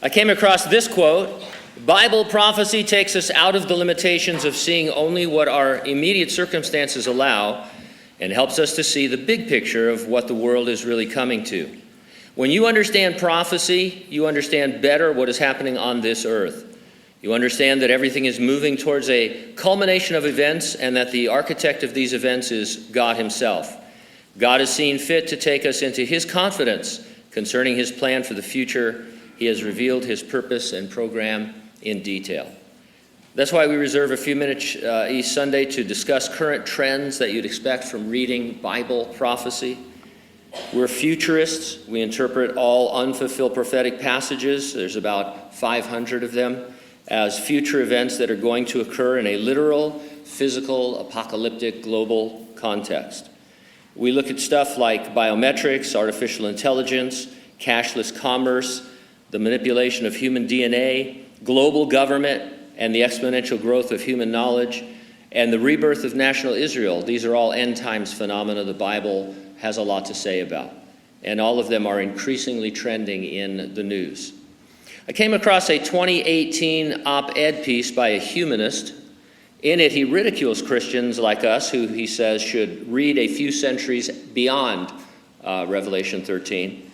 I came across this quote: Bible prophecy takes us out of the limitations of seeing only what our immediate circumstances allow and helps us to see the big picture of what the world is really coming to. When you understand prophecy, you understand better what is happening on this earth. You understand that everything is moving towards a culmination of events and that the architect of these events is God himself. God has seen fit to take us into his confidence concerning his plan for the future. He has revealed his purpose and program in detail. That's why we reserve a few minutes each Sunday to discuss current trends that you'd expect from reading Bible prophecy. We're futurists. We interpret all unfulfilled prophetic passages, there's about 500 of them, as future events that are going to occur in a literal, physical, apocalyptic, global context. We look at stuff like biometrics, artificial intelligence, cashless commerce, the manipulation of human DNA, global government, and the exponential growth of human knowledge, and the rebirth of national Israel. These are all end times phenomena the Bible has a lot to say about, and all of them are increasingly trending in the news. I came across a 2018 op-ed piece by a humanist. In it, he ridicules Christians like us who he says should read a few centuries beyond Revelation 13.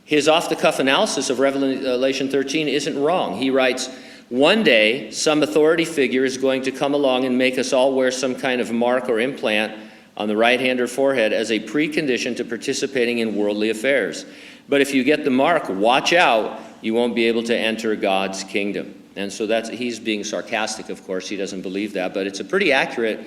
His off-the-cuff analysis of Revelation 13 isn't wrong. He writes, "One day, some authority figure is going to come along and make us all wear some kind of mark or implant on the right hand or forehead as a precondition to participating in worldly affairs. But if you get the mark, watch out, you won't be able to enter God's kingdom." And so he's being sarcastic, of course. He doesn't believe that, but it's a pretty accurate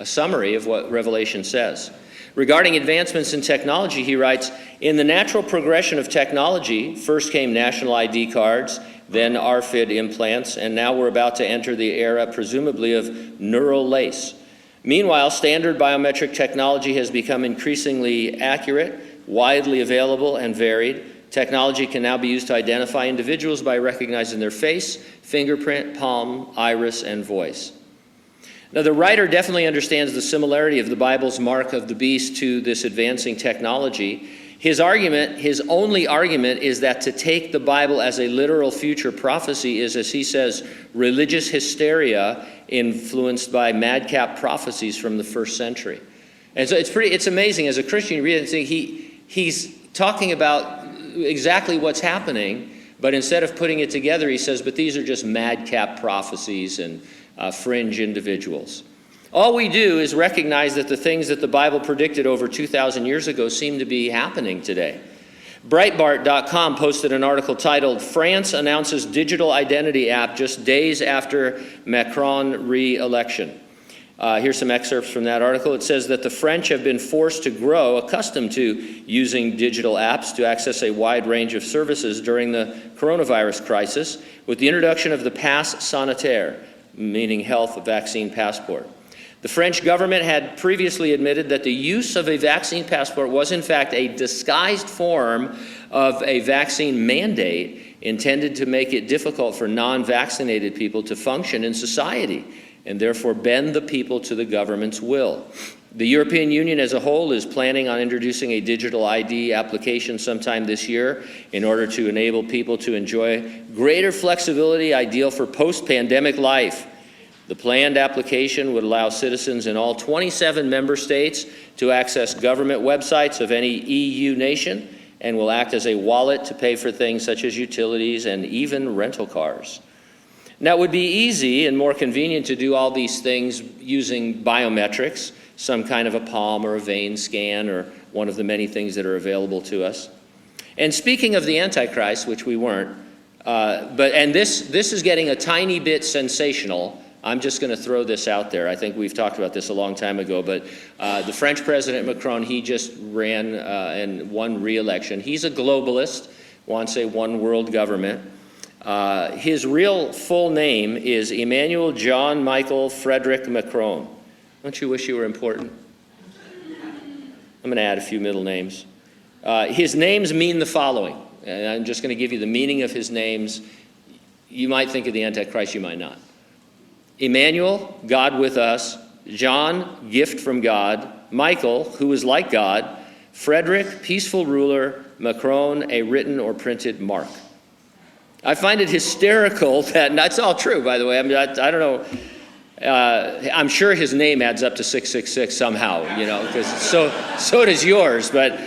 summary of what Revelation says. Regarding advancements in technology, he writes, "In the natural progression of technology, first came national ID cards, then RFID implants, and now we're about to enter the era, presumably, of neural lace. Meanwhile, standard biometric technology has become increasingly accurate, widely available, and varied. Technology can now be used to identify individuals by recognizing their face, fingerprint, palm, iris, and voice." Now, the writer definitely understands the similarity of the Bible's mark of the beast to this advancing technology. His only argument is that to take the Bible as a literal future prophecy is, as he says, religious hysteria influenced by madcap prophecies from the first century. And so it's amazing. As a Christian, you read it and think he's talking about exactly what's happening, but instead of putting it together, he says, but these are just madcap prophecies and fringe individuals. All we do is recognize that the things that the Bible predicted over 2,000 years ago seem to be happening today. Breitbart.com posted an article titled, "France Announces Digital Identity App Just Days After Macron Re-Election." Here's some excerpts from that article. It says that the French have been forced to grow accustomed to using digital apps to access a wide range of services during the coronavirus crisis with the introduction of the Pass Sanitaire, meaning health vaccine passport. The French government had previously admitted that the use of a vaccine passport was in fact a disguised form of a vaccine mandate intended to make it difficult for non-vaccinated people to function in society and therefore bend the people to the government's will. The European Union as a whole is planning on introducing a digital ID application sometime this year in order to enable people to enjoy greater flexibility ideal for post-pandemic life. The planned application would allow citizens in all 27 member states to access government websites of any EU nation and will act as a wallet to pay for things such as utilities and even rental cars. Now, it would be easy and more convenient to do all these things using biometrics, some kind of a palm or a vein scan or one of the many things that are available to us. And speaking of the Antichrist, which we weren't, this is getting a tiny bit sensational. I'm just going to throw this out there. I think we've talked about this a long time ago, but the French President Macron, he just ran and won re-election. He's a globalist, wants a one world government. His real full name is Emmanuel John Michael Frederick Macron. Don't you wish you were important? I'm going to add a few middle names. His names mean the following. And I'm just going to give you the meaning of his names. You might think of the Antichrist, you might not. Emmanuel, God with us. John, gift from God. Michael, who is like God. Frederick, peaceful ruler. Macron, a written or printed mark. I find it hysterical that, and that's all true, by the way. I mean, I don't know. I'm sure his name adds up to 666 somehow, because so does yours. But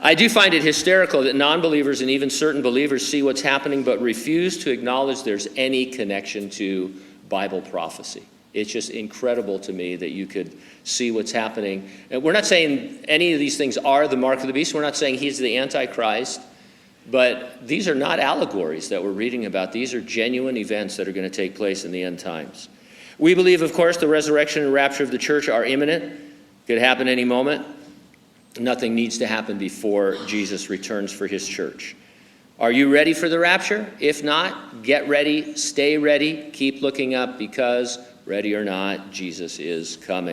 I do find it hysterical that non-believers and even certain believers see what's happening but refuse to acknowledge there's any connection to Bible prophecy. It's just incredible to me that you could see what's happening. And we're not saying any of these things are the mark of the beast. We're not saying he's the Antichrist. But these are not allegories that we're reading about. These are genuine events that are going to take place in the end times. We believe, of course, the resurrection and rapture of the church are imminent. Could happen any moment. Nothing needs to happen before Jesus returns for his church. Are you ready for the rapture? If not, get ready, stay ready, keep looking up, because, ready or not, Jesus is coming.